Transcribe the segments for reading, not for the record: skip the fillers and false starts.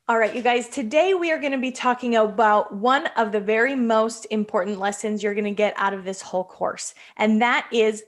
All right, you guys, today we are going to be talking about one of the very most important lessons you're going to get out of this whole course, and that is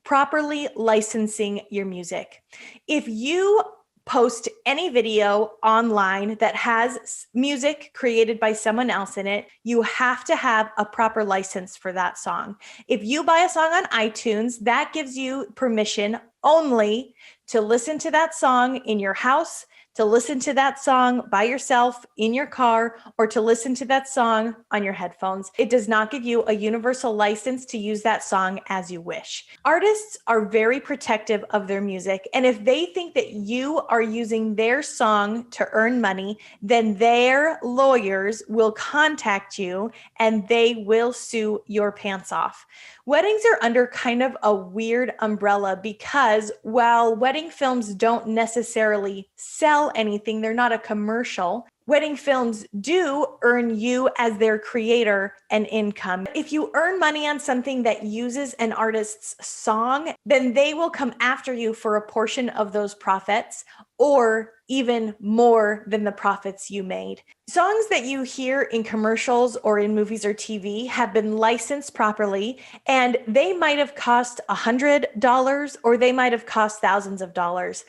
properly licensing your music. If you post any video online that has music created by someone else in it, you have to have a proper license for that song. If you buy a song on iTunes, that gives you permission only to listen to that song in your house, to listen to that song by yourself in your car, or to listen to that song on your headphones. It does not give you a universal license to use that song as you wish. Artists are very protective of their music, and if they think that you are using their song to earn money, then their lawyers will contact you and they will sue your pants off. Weddings are under kind of a weird umbrella because while wedding films don't necessarily sell anything, they're not a commercial. Wedding films do earn you as their creator an income. If you earn money on something that uses an artist's song, then they will come after you for a portion of those profits, or even more than the profits you made. Songs that you hear in commercials or in movies or TV have been licensed properly, and they might have cost $100 or they might have cost thousands of dollars.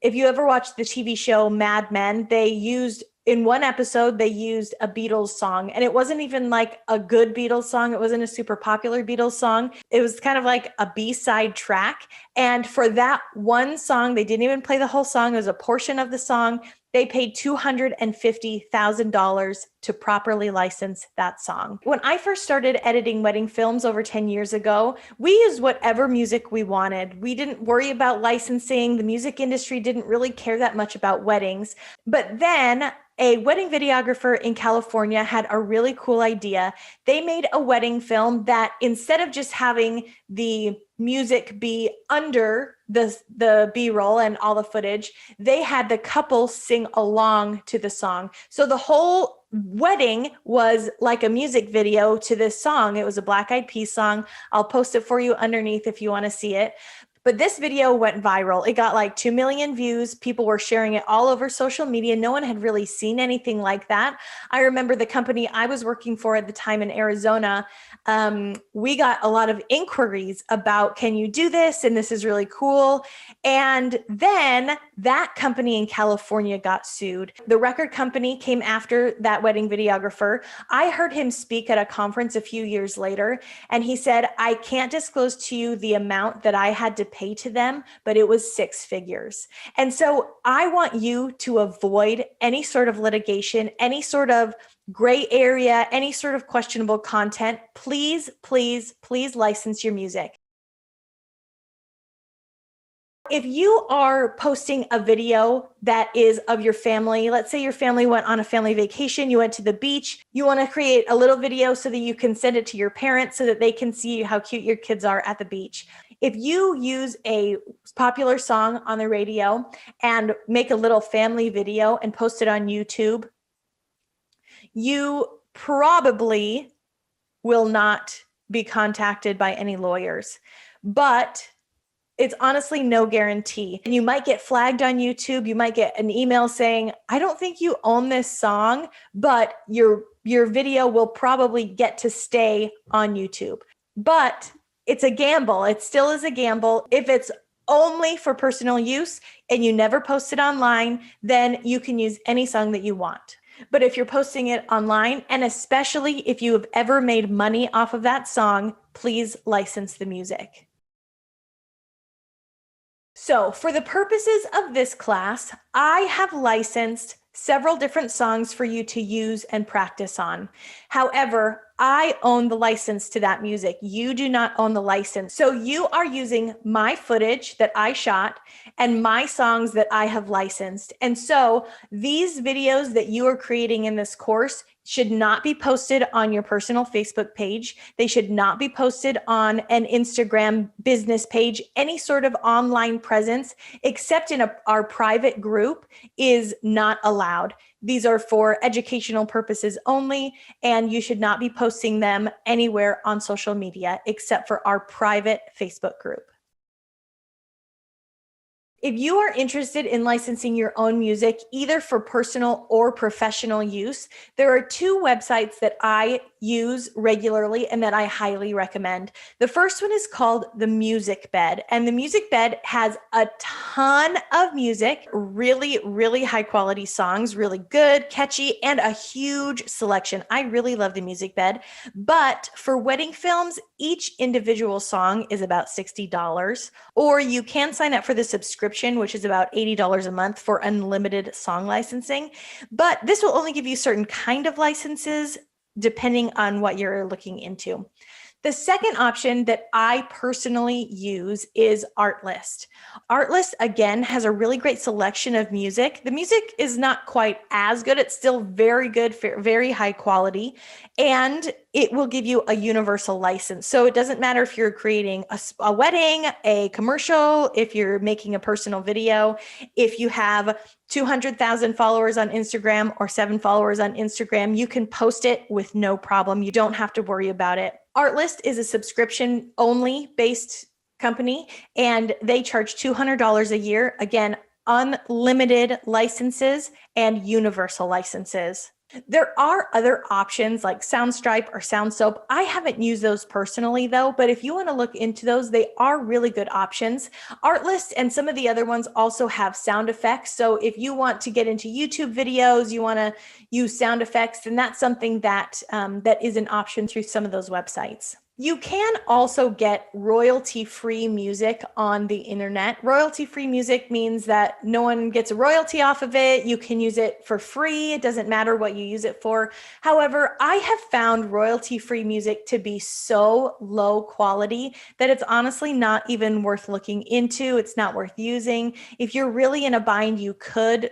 If you ever watched the TV show Mad Men, in one episode, they used a Beatles song, and it wasn't even like a good Beatles song. It wasn't a super popular Beatles song. It was kind of like a B-side track. And for that one song, they didn't even play the whole song. It was a portion of the song. They paid $250,000 to properly license that song. When I first started editing wedding films over 10 years ago, we used whatever music we wanted. We didn't worry about licensing. The music industry didn't really care that much about weddings. But then a wedding videographer in California had a really cool idea. They made a wedding film that instead of just having the music be under the B-roll and all the footage, they had the couple sing along to the song. So the whole wedding was like a music video to this song. It was a Black Eyed Peas song. I'll post it for you underneath if you want to see it. But this video went viral. It got like 2 million views. People were sharing it all over social media. No one had really seen anything like that. I remember the company I was working for at the time in Arizona, we got a lot of inquiries about, can you do this? And this is really cool. And then that company in California got sued. The record company came after that wedding videographer. I heard him speak at a conference a few years later, and he said, I can't disclose to you the amount that I had to pay to them, but it was 6 figures. And so I want you to avoid any sort of litigation, any sort of gray area, any sort of questionable content. Please, please, please license your music. If you are posting a video that is of your family, let's say your family went on a family vacation, you went to the beach, you want to create a little video so that you can send it to your parents so that they can see how cute your kids are at the beach. If you use a popular song on the radio and make a little family video and post it on YouTube, you probably will not be contacted by any lawyers, but it's honestly no guarantee. And you might get flagged on YouTube. You might get an email saying, I don't think you own this song, but your video will probably get to stay on YouTube. But it's a gamble. It still is a gamble. If it's only for personal use and you never post it online, then you can use any song that you want. But if you're posting it online, and especially if you have ever made money off of that song, please license the music. So for the purposes of this class, I have licensed several different songs for you to use and practice on. However, I own the license to that music. You do not own the license. So you are using my footage that I shot and my songs that I have licensed. And so these videos that you are creating in this course should not be posted on your personal Facebook page. They should not be posted on an Instagram business page. Any sort of online presence, except in our private group, is not allowed. These are for educational purposes only, and you should not be posting them anywhere on social media except for our private Facebook group. If you are interested in licensing your own music, either for personal or professional use, there are two websites that I use regularly and that I highly recommend. The first one is called The Music Bed, and The Music Bed has a ton of music, really, really high quality songs, really good, catchy, and a huge selection. I really love The Music Bed, but for wedding films, each individual song is about $60, or you can sign up for the subscription, which is about $80 a month for unlimited song licensing. But this will only give you certain kind of licenses depending on what you're looking into. The second option that I personally use is Artlist. Artlist, again, has a really great selection of music. The music is not quite as good. It's still very good, very high quality, and it will give you a universal license. So it doesn't matter if you're creating a wedding, a commercial, if you're making a personal video, if you have 200,000 followers on Instagram or 7 followers on Instagram, you can post it with no problem. You don't have to worry about it. Artlist is a subscription only based company, and they charge $200 a year. Again, unlimited licenses and universal licenses. There are other options like Soundstripe or SoundSoap. I haven't used those personally though, but if you want to look into those, they are really good options. Artlist and some of the other ones also have sound effects. So if you want to get into YouTube videos, you want to use sound effects, then that's something that that is an option through some of those websites. You can also get royalty-free music on the internet. Royalty-free music means that no one gets a royalty off of it. You can use it for free. It doesn't matter what you use it for. However, I have found royalty-free music to be so low quality that it's honestly not even worth looking into. It's not worth using. If you're really in a bind, you could.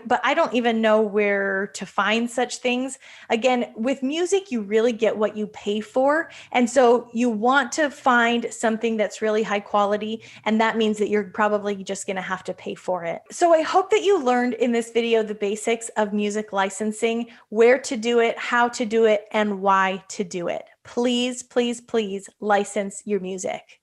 But I don't even know where to find such things. Again, with music, you really get what you pay for. And so you want to find something that's really high quality. And that means that you're probably just going to have to pay for it. So I hope that you learned in this video the basics of music licensing, where to do it, how to do it, and why to do it. Please, please, please license your music.